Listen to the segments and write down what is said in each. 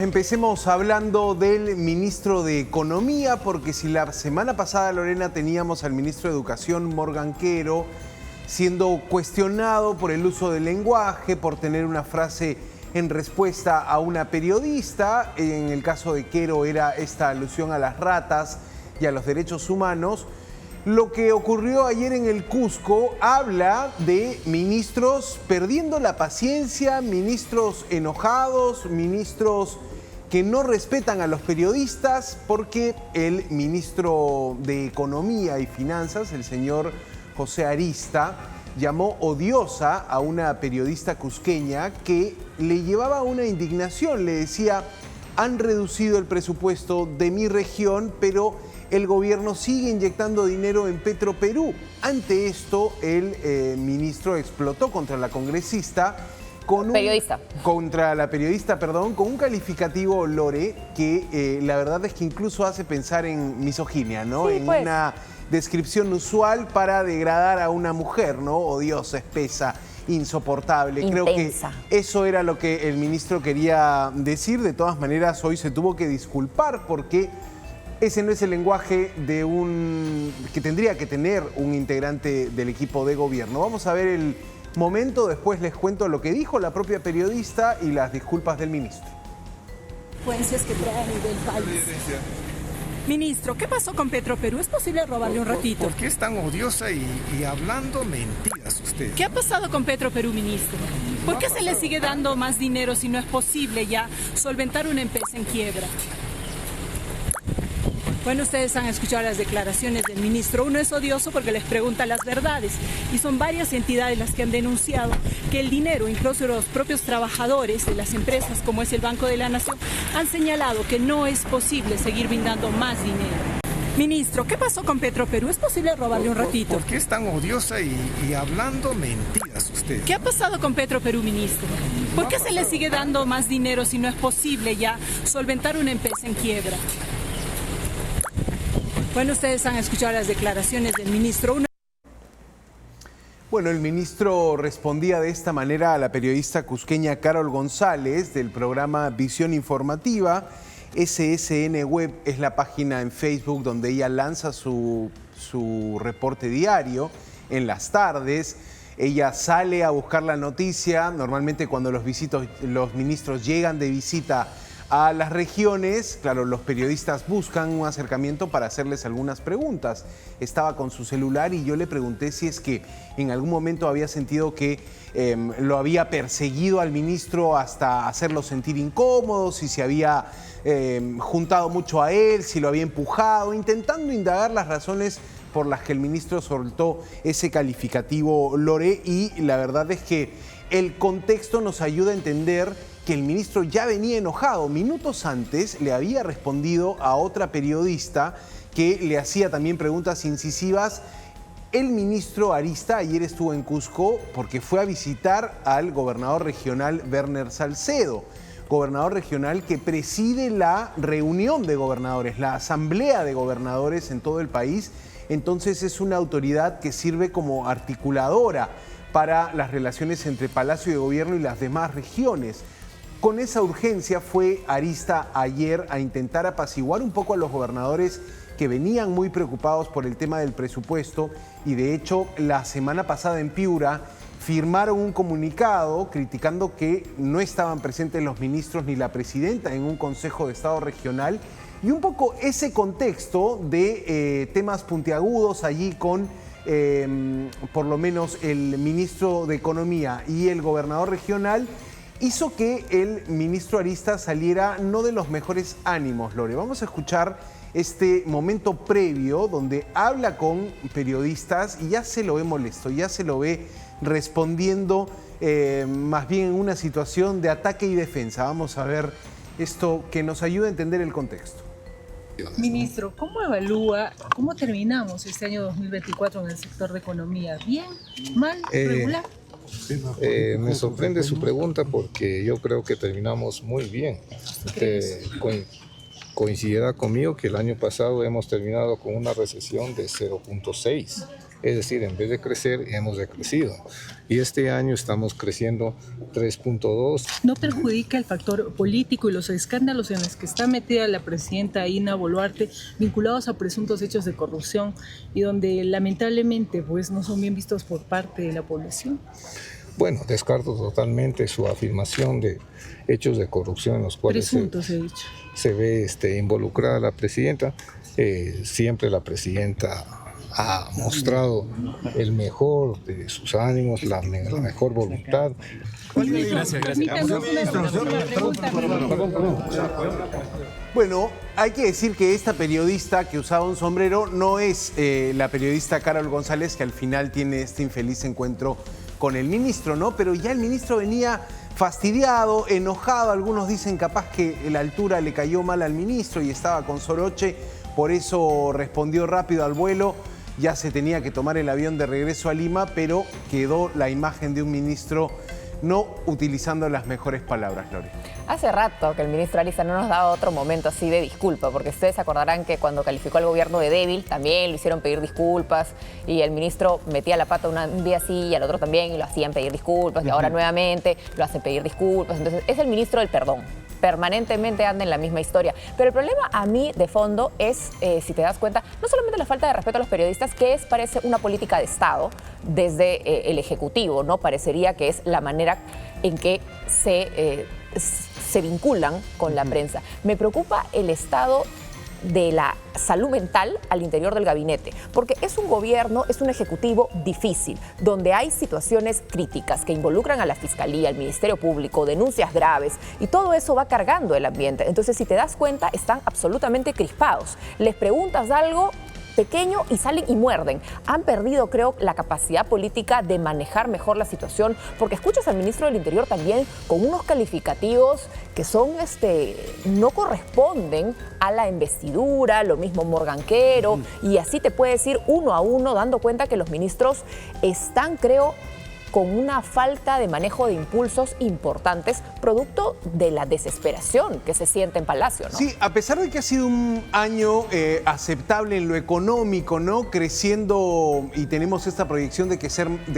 empecemos hablando del ministro de Economía, porque si la semana pasada, Lorena, teníamos al ministro de Educación, Morgan Quero, siendo cuestionado por el uso del lenguaje, por tener una frase en respuesta a una periodista. En el caso de Quero era esta alusión a las ratas y a los derechos humanos. Lo que ocurrió ayer en el Cusco habla de ministros perdiendo la paciencia, ministros enojados, ministros que no respetan a los periodistas, porque el ministro de Economía y Finanzas, el señor José Arista, llamó odiosa a una periodista cusqueña que le llevaba una indignación. Le decía: han reducido el presupuesto de mi región, pero el gobierno sigue inyectando dinero en Petroperú. Ante esto, el ministro explotó contra la congresista, contra la periodista, con un calificativo, Lore, que la verdad es que incluso hace pensar en misoginia, ¿no? Sí, pues. Una descripción usual para degradar a una mujer, ¿no? Odiosa, espesa, insoportable. Intensa. Creo que eso era lo que el ministro quería decir. De todas maneras, hoy se tuvo que disculpar porque ese no es el lenguaje que tendría que tener un integrante del equipo de gobierno. Vamos a ver el momento, después les cuento lo que dijo la propia periodista y las disculpas del ministro. Consecuencias que trae a nivel país. Ministro, ¿qué pasó con Petroperú? ¿Es posible robarle un ratito? ¿Por qué es tan odiosa y hablando mentiras usted? ¿Qué ha pasado con Petroperú, ministro? ¿Por qué se le sigue dando más dinero si no es posible ya solventar una empresa en quiebra? Bueno, ustedes han escuchado las declaraciones del ministro. Uno es odioso porque les pregunta las verdades y son varias entidades las que han denunciado que el dinero, incluso los propios trabajadores de las empresas como es el Banco de la Nación, han señalado que no es posible seguir brindando más dinero. Ministro, ¿qué pasó con Petroperú? ¿Es posible robarle un ratito? ¿Por qué es tan odiosa y hablando mentiras usted? ¿Qué ha pasado con Petroperú, ministro? ¿Por qué se le sigue dando más dinero si no es posible ya solventar una empresa en quiebra? Bueno, ustedes han escuchado las declaraciones del ministro. Bueno, el ministro respondía de esta manera a la periodista cusqueña Carol González del programa Visión Informativa. SSN Web es la página en Facebook donde ella lanza su reporte diario en las tardes. Ella sale a buscar la noticia. Normalmente cuando los ministros llegan de visita a las regiones, claro, los periodistas buscan un acercamiento para hacerles algunas preguntas. Estaba con su celular y yo le pregunté si es que en algún momento había sentido que lo había perseguido al ministro hasta hacerlo sentir incómodo, si se había juntado mucho a él, si lo había empujado, intentando indagar las razones por las que el ministro soltó ese calificativo, Lore, y la verdad es que el contexto nos ayuda a entender que el ministro ya venía enojado. Minutos antes le había respondido a otra periodista que le hacía también preguntas incisivas. El ministro Arista ayer estuvo en Cusco porque fue a visitar al gobernador regional Werner Salcedo, gobernador regional que preside la reunión de gobernadores, la asamblea de gobernadores en todo el país. Entonces es una autoridad que sirve como articuladora para las relaciones entre Palacio de Gobierno y las demás regiones. Con esa urgencia fue Arista ayer a intentar apaciguar un poco a los gobernadores que venían muy preocupados por el tema del presupuesto, y de hecho la semana pasada en Piura firmaron un comunicado criticando que no estaban presentes los ministros ni la presidenta en un Consejo de Estado regional, y un poco ese contexto de temas puntiagudos allí con por lo menos el ministro de Economía y el gobernador regional hizo que el ministro Arista saliera no de los mejores ánimos, Lore. Vamos a escuchar este momento previo donde habla con periodistas y ya se lo ve molesto, ya se lo ve respondiendo más bien en una situación de ataque y defensa. Vamos a ver esto que nos ayuda a entender el contexto. Ministro, ¿cómo evalúa, cómo terminamos este año 2024 en el sector de economía? ¿Bien? ¿Mal? ¿Regular? Me sorprende su pregunta porque yo creo que terminamos muy bien. Coincidirá conmigo que el año pasado hemos terminado con una recesión de 0.6 Es decir, en vez de crecer, hemos decrecido. Y este año estamos creciendo 3.2. ¿No perjudica el factor político y los escándalos en los que está metida la presidenta Dina Boluarte vinculados a presuntos hechos de corrupción y donde lamentablemente pues, no son bien vistos por parte de la población? Bueno, descarto totalmente su afirmación de hechos de corrupción en los cuales Presuntos, he dicho. se ve involucrada la presidenta. Siempre la presidenta ha mostrado el mejor de sus ánimos, la mejor voluntad. Gracias. Bueno, hay que decir que esta periodista que usaba un sombrero no es la periodista Carol González, que al final tiene este infeliz encuentro con el ministro, ¿no? Pero ya el ministro venía fastidiado, enojado. Algunos dicen capaz que la altura le cayó mal al ministro y estaba con soroche, por eso respondió rápido al vuelo. Ya se tenía que tomar el avión de regreso a Lima, pero quedó la imagen de un ministro no utilizando las mejores palabras, Lore. Hace rato que el ministro Ariza no nos daba otro momento así de disculpa, porque ustedes se acordarán que cuando calificó al gobierno de débil también lo hicieron pedir disculpas y el ministro metía la pata un día sí y al otro también y lo hacían pedir disculpas y ahora nuevamente lo hacen pedir disculpas. Entonces es el ministro del perdón. Permanentemente anda en la misma historia. Pero el problema a mí de fondo es, si te das cuenta, no solamente la falta de respeto a los periodistas, que parece una política de Estado desde el Ejecutivo, ¿no? Parecería que es la manera en que se vinculan con la prensa. Me preocupa el estado de la salud mental al interior del gabinete, porque es un gobierno, es un ejecutivo difícil, donde hay situaciones críticas que involucran a la Fiscalía, al Ministerio Público, denuncias graves, y todo eso va cargando el ambiente. Entonces, si te das cuenta, están absolutamente crispados. Les preguntas algo pequeño y salen y muerden. Han perdido, creo, la capacidad política de manejar mejor la situación, porque escuchas al ministro del Interior también con unos calificativos que son, no corresponden a la investidura, lo mismo Morganquero, y así te puedes ir uno a uno dando cuenta que los ministros están, creo, con una falta de manejo de impulsos importantes, producto de la desesperación que se siente en Palacio, ¿no? Sí, a pesar de que ha sido un año aceptable en lo económico, ¿no? Creciendo, y tenemos esta proyección de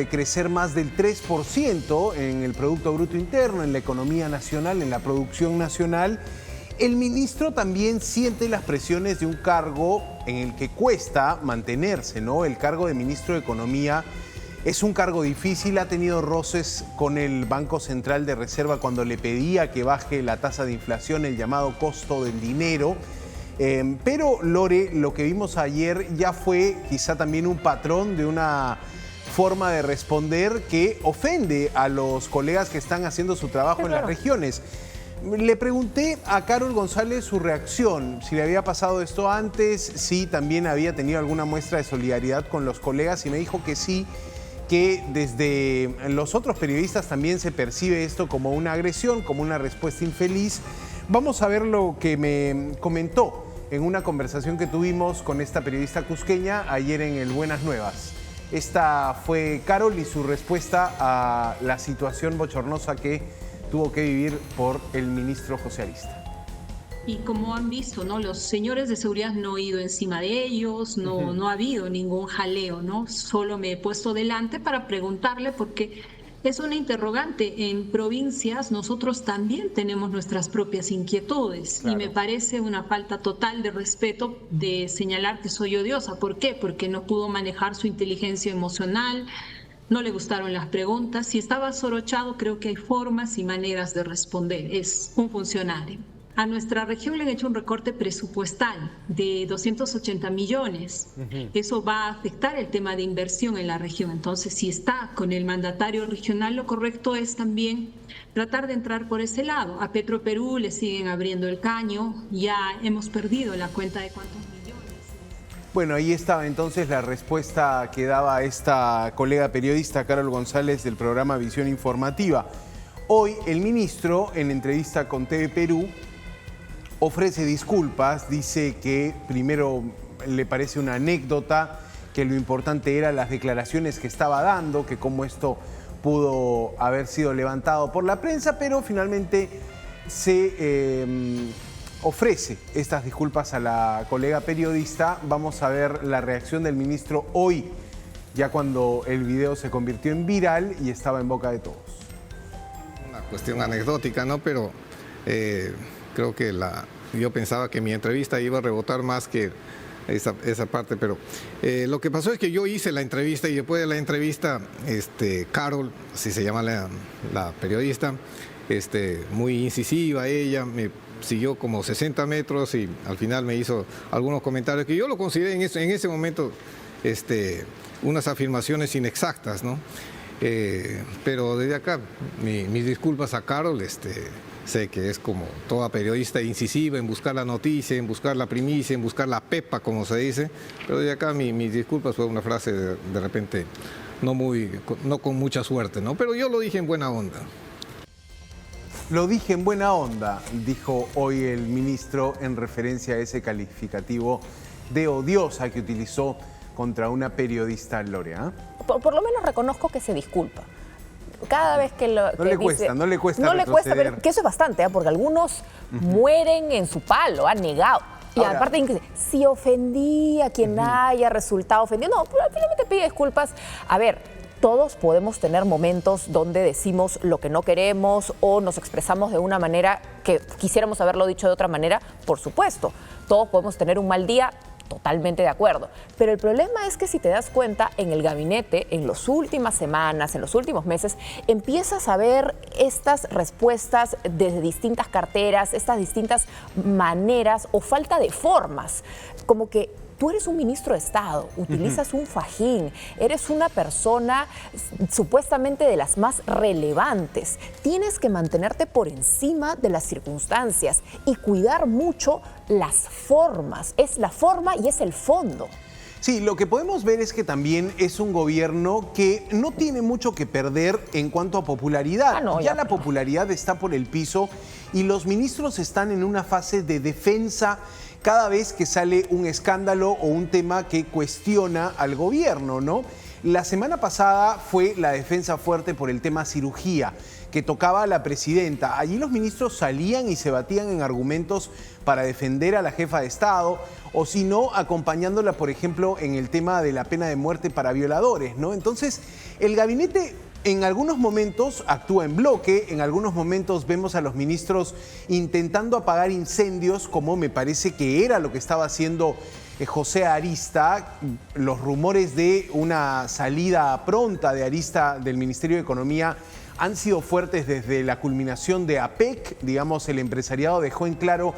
crecer más del 3% en el Producto Bruto Interno, en la economía nacional, en la producción nacional, el ministro también siente las presiones de un cargo en el que cuesta mantenerse, ¿no? El cargo de ministro de Economía es un cargo difícil, ha tenido roces con el Banco Central de Reserva cuando le pedía que baje la tasa de inflación, el llamado costo del dinero. Pero, Lore, lo que vimos ayer ya fue quizá también un patrón de una forma de responder que ofende a los colegas que están haciendo su trabajo en las regiones. Le pregunté a Carol González su reacción, si le había pasado esto antes, si también había tenido alguna muestra de solidaridad con los colegas, y me dijo que sí, que desde los otros periodistas también se percibe esto como una agresión, como una respuesta infeliz. Vamos a ver lo que me comentó en una conversación que tuvimos con esta periodista cusqueña ayer en el Buenas Nuevas. Esta fue Carol y su respuesta a la situación bochornosa que tuvo que vivir por el ministro José Arista. Y como han visto, ¿no? Los señores de seguridad no he ido encima de ellos, no ha habido ningún jaleo, ¿no? Solo me he puesto delante para preguntarle, porque es una interrogante. En provincias nosotros también tenemos nuestras propias inquietudes. Claro. Y me parece una falta total de respeto de señalar que soy odiosa. ¿Por qué? Porque no pudo manejar su inteligencia emocional, no le gustaron las preguntas. Si estaba sorochado, creo que hay formas y maneras de responder. Es un funcionario. A nuestra región le han hecho un recorte presupuestal de 280 millones. Eso va a afectar el tema de inversión en la región. Entonces, si está con el mandatario regional, lo correcto es también tratar de entrar por ese lado. A Petroperú le siguen abriendo el caño. Ya hemos perdido la cuenta de cuántos millones. Bueno, ahí estaba entonces la respuesta que daba esta colega periodista, Carol González, del programa Visión Informativa. Hoy el ministro, en entrevista con TV Perú, ofrece disculpas, dice que primero le parece una anécdota, que lo importante eran las declaraciones que estaba dando, que cómo esto pudo haber sido levantado por la prensa, pero finalmente se ofrece estas disculpas a la colega periodista. Vamos a ver la reacción del ministro hoy ya cuando el video se convirtió en viral y estaba en boca de todos. Una cuestión anecdótica, ¿no? Pero creo que yo pensaba que mi entrevista iba a rebotar más que esa parte, pero lo que pasó es que yo hice la entrevista y después de la entrevista, Carol, así se llama la periodista, muy incisiva ella, me siguió como 60 metros y al final me hizo algunos comentarios que yo lo consideré en ese momento unas afirmaciones inexactas, ¿no? Pero desde acá, mis disculpas a Carol, sé que es como toda periodista incisiva en buscar la noticia, en buscar la primicia, en buscar la pepa, como se dice, pero desde acá mis disculpas fue una frase de repente no con mucha suerte, ¿no? Pero yo lo dije en buena onda. Lo dije en buena onda, dijo hoy el ministro en referencia a ese calificativo de odiosa que utilizó contra una periodista, Gloria. Por lo menos reconozco que se disculpa. Cada vez que lo no le cuesta pero que eso es bastante, porque algunos mueren en su palo, han negado. Y ahora, aparte, si ofendí a quien haya resultado ofendido, no, finalmente pide disculpas. A ver, todos podemos tener momentos donde decimos lo que no queremos o nos expresamos de una manera que quisiéramos haberlo dicho de otra manera, por supuesto. Todos podemos tener un mal día, totalmente de acuerdo. Pero el problema es que si te das cuenta, en el gabinete, en las últimas semanas, en los últimos meses, empiezas a ver estas respuestas desde distintas carteras, estas distintas maneras o falta de formas, como que tú eres un ministro de Estado, utilizas un fajín, eres una persona supuestamente de las más relevantes. Tienes que mantenerte por encima de las circunstancias y cuidar mucho las formas. Es la forma y es el fondo. Sí, lo que podemos ver es que también es un gobierno que no tiene mucho que perder en cuanto a popularidad. Ya la popularidad está por el piso y los ministros están en una fase de defensa cada vez que sale un escándalo o un tema que cuestiona al gobierno, ¿no? La semana pasada fue la defensa fuerte por el tema cirugía, que tocaba a la presidenta. Allí los ministros salían y se batían en argumentos para defender a la jefa de Estado, o si no, acompañándola, por ejemplo, en el tema de la pena de muerte para violadores, ¿no? Entonces, el gabinete en algunos momentos actúa en bloque, en algunos momentos vemos a los ministros intentando apagar incendios, como me parece que era lo que estaba haciendo José Arista. Los rumores de una salida pronta de Arista del Ministerio de Economía han sido fuertes desde la culminación de APEC. Digamos, el empresariado dejó en claro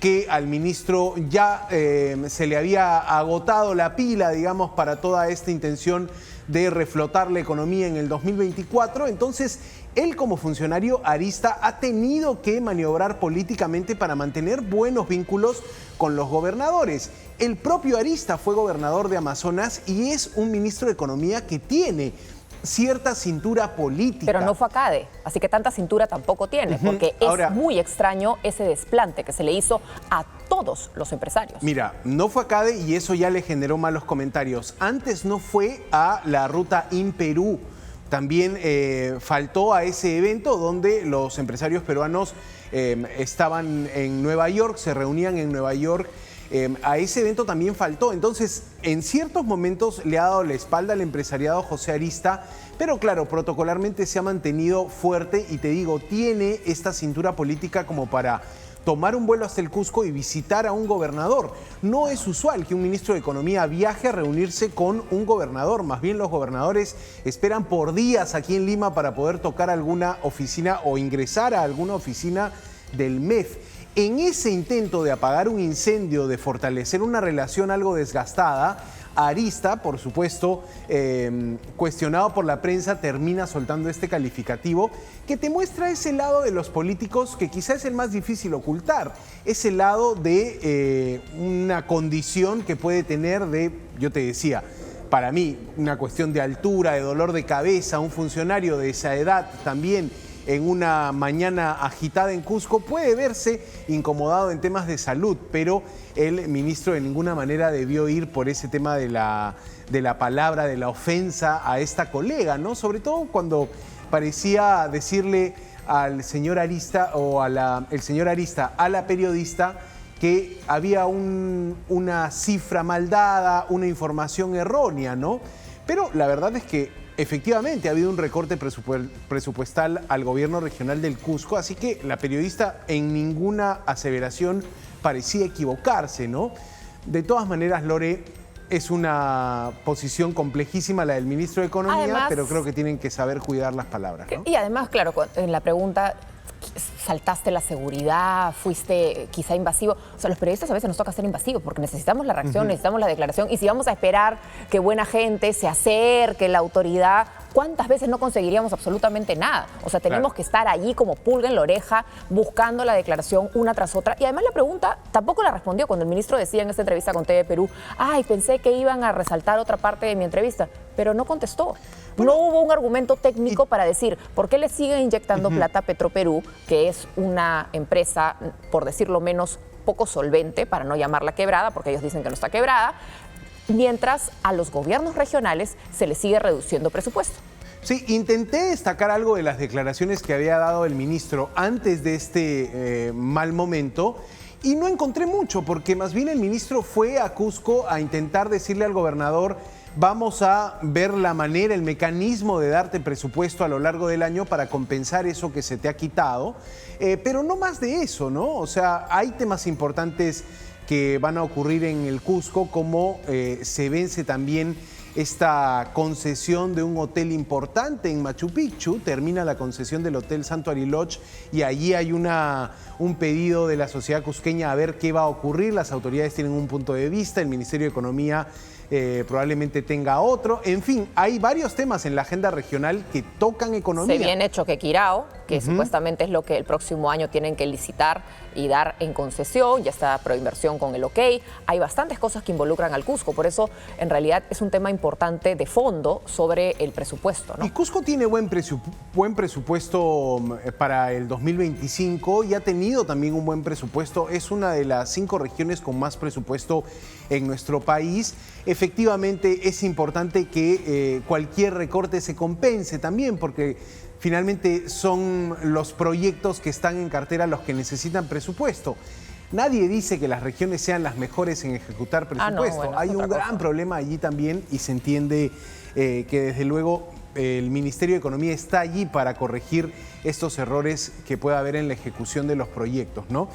que al ministro ya se le había agotado la pila, digamos, para toda esta intención de reflotar la economía en el 2024. Entonces, él como funcionario Arista ha tenido que maniobrar políticamente para mantener buenos vínculos con los gobernadores. El propio Arista fue gobernador de Amazonas y es un ministro de Economía que tiene cierta cintura política. Pero no fue a CADE, así que tanta cintura tampoco tiene, porque es muy extraño ese desplante que se le hizo a todos los empresarios. Mira, no fue a CADE y eso ya le generó malos comentarios. Antes no fue a la ruta InPerú. También faltó a ese evento donde los empresarios peruanos estaban en Nueva York, se reunían en Nueva York. A ese evento también faltó. Entonces, en ciertos momentos le ha dado la espalda al empresariado José Arista, pero claro, protocolarmente se ha mantenido fuerte y te digo, tiene esta cintura política como para tomar un vuelo hasta el Cusco y visitar a un gobernador. No es usual que un ministro de Economía viaje a reunirse con un gobernador. Más bien los gobernadores esperan por días aquí en Lima para poder tocar alguna oficina o ingresar a alguna oficina del MEF. En ese intento de apagar un incendio, de fortalecer una relación algo desgastada, Arista, por supuesto, cuestionado por la prensa, termina soltando este calificativo que te muestra ese lado de los políticos que quizás es el más difícil ocultar. Ese lado de una condición que puede tener de, yo te decía, para mí, una cuestión de altura, de dolor de cabeza, un funcionario de esa edad también en una mañana agitada en Cusco puede verse incomodado en temas de salud, pero el ministro de ninguna manera debió ir por ese tema de la palabra, de la ofensa a esta colega, ¿no? Sobre todo cuando parecía decirle al señor Arista o el señor Arista a la periodista que había una cifra mal dada, una información errónea, ¿no? Pero la verdad es que efectivamente ha habido un recorte presupuestal al gobierno regional del Cusco, así que la periodista en ninguna aseveración parecía equivocarse, ¿no? De todas maneras, Lore, es una posición complejísima la del ministro de Economía, además, pero creo que tienen que saber cuidar las palabras, ¿no? Y además, claro, en la pregunta saltaste la seguridad, fuiste quizá invasivo. O sea, los periodistas a veces nos toca ser invasivos porque necesitamos la reacción, necesitamos la declaración. Y si vamos a esperar que buena gente se acerque, la autoridad, ¿cuántas veces no conseguiríamos absolutamente nada? O sea, tenemos que estar allí como pulga en la oreja, buscando la declaración una tras otra. Y además la pregunta tampoco la respondió cuando el ministro decía en esta entrevista con TV Perú, ay, pensé que iban a resaltar otra parte de mi entrevista, pero no contestó. No hubo un argumento técnico para decir por qué le siguen inyectando plata a Petroperú, que es una empresa, por decirlo menos, poco solvente, para no llamarla quebrada, porque ellos dicen que no está quebrada, mientras a los gobiernos regionales se les sigue reduciendo presupuesto. Sí, intenté destacar algo de las declaraciones que había dado el ministro antes de este mal momento y no encontré mucho, porque más bien el ministro fue a Cusco a intentar decirle al gobernador: vamos a ver la manera, el mecanismo de darte presupuesto a lo largo del año para compensar eso que se te ha quitado. Pero no más de eso, ¿no? O sea, hay temas importantes que van a ocurrir en el Cusco, como se vence también esta concesión de un hotel importante en Machu Picchu. Termina la concesión del Hotel Sanctuary Lodge y allí hay un pedido de la sociedad cusqueña a ver qué va a ocurrir. Las autoridades tienen un punto de vista, el Ministerio de Economía probablemente tenga otro. En fin, hay varios temas en la agenda regional que tocan economía. Se viene Choquequirao, que supuestamente es lo que el próximo año tienen que licitar y dar en concesión. Ya está Proinversión con el OK. Hay bastantes cosas que involucran al Cusco. Por eso, en realidad, es un tema importante de fondo sobre el presupuesto, ¿no? Y Cusco tiene buen presupuesto para el 2025 y ha tenido también un buen presupuesto. Es una de las 5 regiones con más presupuesto en nuestro país. Efectivamente, es importante que cualquier recorte se compense también, porque finalmente son los proyectos que están en cartera los que necesitan presupuesto. Nadie dice que las regiones sean las mejores en ejecutar presupuesto. Bueno, hay un gran problema allí también y se entiende que desde luego el Ministerio de Economía está allí para corregir estos errores que pueda haber en la ejecución de los proyectos, ¿no?